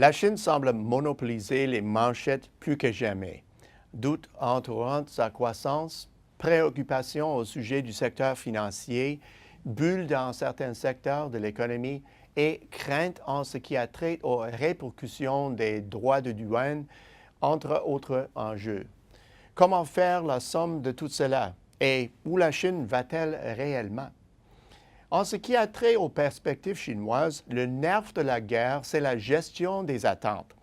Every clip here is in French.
La Chine semble monopoliser les manchettes plus que jamais. Doutes entourant sa croissance, préoccupations au sujet du secteur financier, bulles dans certains secteurs de l'économie et craintes en ce qui a trait aux répercussions des droits de douane, entre autres enjeux. Comment faire la somme de tout cela et où la Chine va-t-elle réellement? En ce qui a trait aux perspectives chinoises, le nerf de la guerre, c'est la gestion des attentes.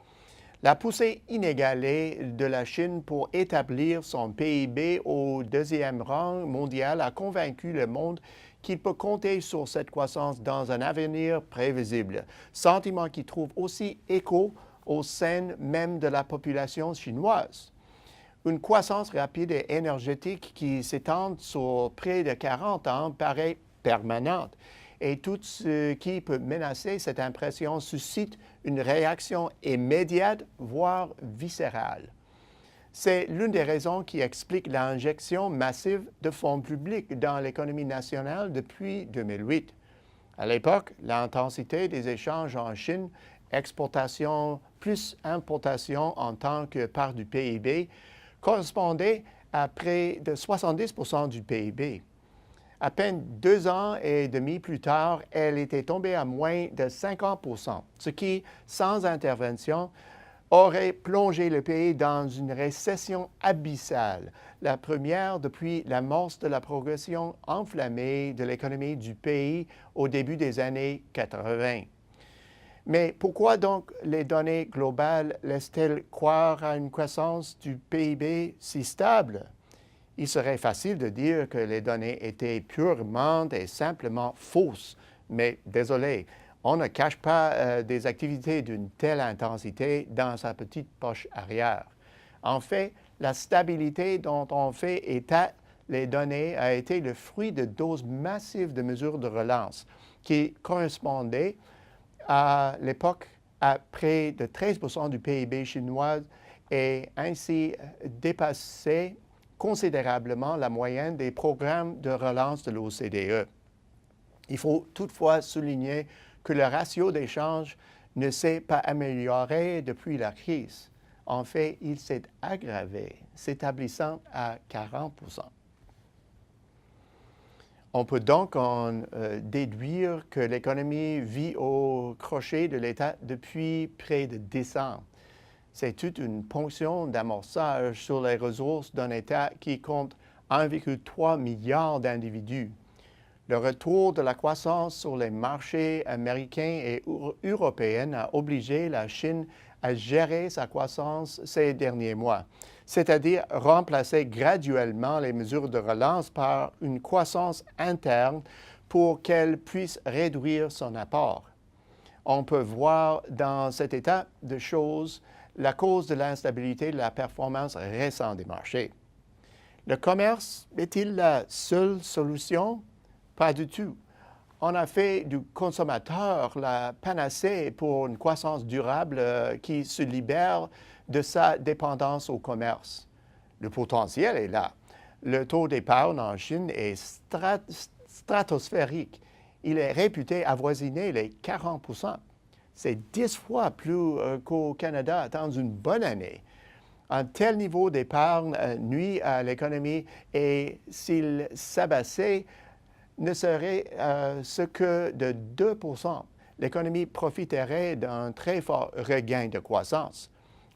La poussée inégalée de la Chine pour établir son PIB au deuxième rang mondial a convaincu le monde qu'il peut compter sur cette croissance dans un avenir prévisible, sentiment qui trouve aussi écho au sein même de la population chinoise. Une croissance rapide et énergétique qui s'étend sur près de 40 ans paraît permanente et tout ce qui peut menacer cette impression suscite une réaction immédiate, voire viscérale. C'est l'une des raisons qui explique l'injection massive de fonds publics dans l'économie nationale depuis 2008. À l'époque, l'intensité des échanges en Chine, exportation plus importation en tant que part du PIB, correspondait à près de 70% du PIB. À peine 2 ans et demi plus tard, elle était tombée à moins de 50%, ce qui, sans intervention, aurait plongé le pays dans une récession abyssale, la première depuis l'amorce de la progression enflammée de l'économie du pays au début des années 80. Mais pourquoi donc les données globales laissent-elles croire à une croissance du PIB si stable? Il serait facile de dire que les données étaient purement et simplement fausses, mais désolé, on ne cache pas des activités d'une telle intensité dans sa petite poche arrière. En fait, la stabilité dont on fait état les données a été le fruit de doses massives de mesures de relance qui correspondaient à l'époque à près de 13% du PIB chinois et ainsi dépassaient considérablement la moyenne des programmes de relance de l'OCDE. Il faut toutefois souligner que le ratio d'échange ne s'est pas amélioré depuis la crise. En fait, il s'est aggravé, s'établissant à 40%. On peut donc en déduire que l'économie vit au crochet de l'État depuis près de 10 ans. C'est toute une ponction d'amorçage sur les ressources d'un État qui compte 1,3 milliard d'individus. Le retour de la croissance sur les marchés américains et européens a obligé la Chine à gérer sa croissance ces derniers mois, c'est-à-dire remplacer graduellement les mesures de relance par une croissance interne pour qu'elle puisse réduire son apport. On peut voir dans cet état de choses la cause de l'instabilité de la performance récente des marchés. Le commerce est-il la seule solution? Pas du tout. On a fait du consommateur la panacée pour une croissance durable qui se libère de sa dépendance au commerce. Le potentiel est là. Le taux d'épargne en Chine est stratosphérique. Il est réputé avoisiner les 40%. C'est 10 fois plus qu'au Canada dans une bonne année. Un tel niveau d'épargne nuit à l'économie et s'il s'abaissait, ne serait ce que de 2%. L'économie profiterait d'un très fort regain de croissance.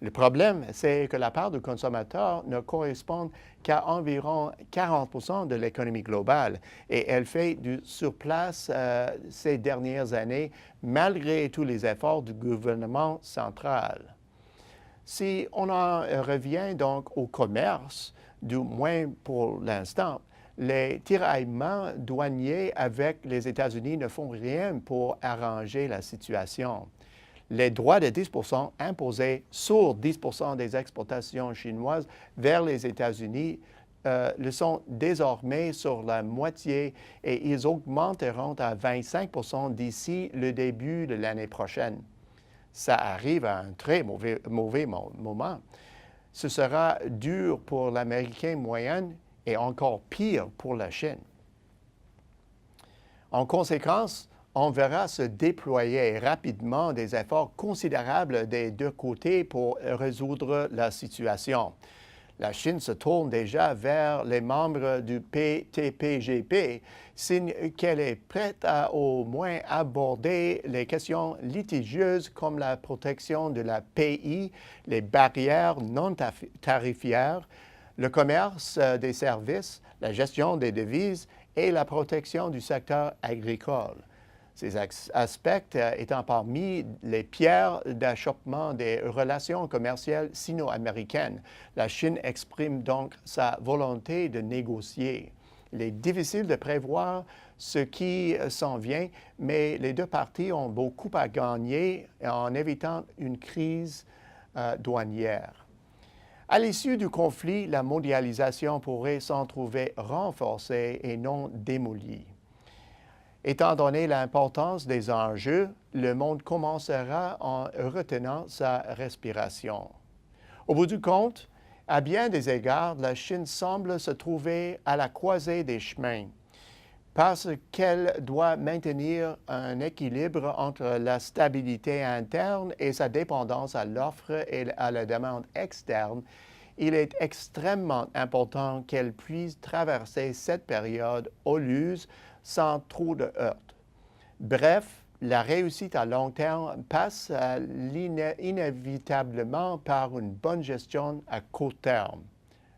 Le problème, c'est que la part du consommateur ne correspond qu'à environ 40% de l'économie globale et elle fait du surplace ces dernières années malgré tous les efforts du gouvernement central. Si on en revient donc au commerce, du moins pour l'instant, les tiraillements douaniers avec les États-Unis ne font rien pour arranger la situation. Les droits de 10% imposés sur 10% des exportations chinoises vers les États-Unis le sont désormais sur la moitié et ils augmenteront à 25% d'ici le début de l'année prochaine. Ça arrive à un très mauvais moment. Ce sera dur pour l'Américain moyen et encore pire pour la Chine. En conséquence, on verra se déployer rapidement des efforts considérables des deux côtés pour résoudre la situation. La Chine se tourne déjà vers les membres du PTPGP, signe qu'elle est prête à au moins aborder les questions litigieuses comme la protection de la PI, les barrières non tarifaires, le commerce des services, la gestion des devises et la protection du secteur agricole. Ces aspects étant parmi les pierres d'achoppement des relations commerciales sino-américaines, la Chine exprime donc sa volonté de négocier. Il est difficile de prévoir ce qui s'en vient, mais les deux parties ont beaucoup à gagner en évitant une crise douanière. À l'issue du conflit, la mondialisation pourrait s'en trouver renforcée et non démolie. Étant donné l'importance des enjeux, le monde commencera en retenant sa respiration. Au bout du compte, à bien des égards, la Chine semble se trouver à la croisée des chemins parce qu'elle doit maintenir un équilibre entre la stabilité interne et sa dépendance à l'offre et à la demande externe. Il est extrêmement important qu'elle puisse traverser cette période houleuse sans trop de heurts. Bref, la réussite à long terme passe inévitablement par une bonne gestion à court terme.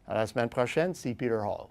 À la semaine prochaine, c'est Peter Hall.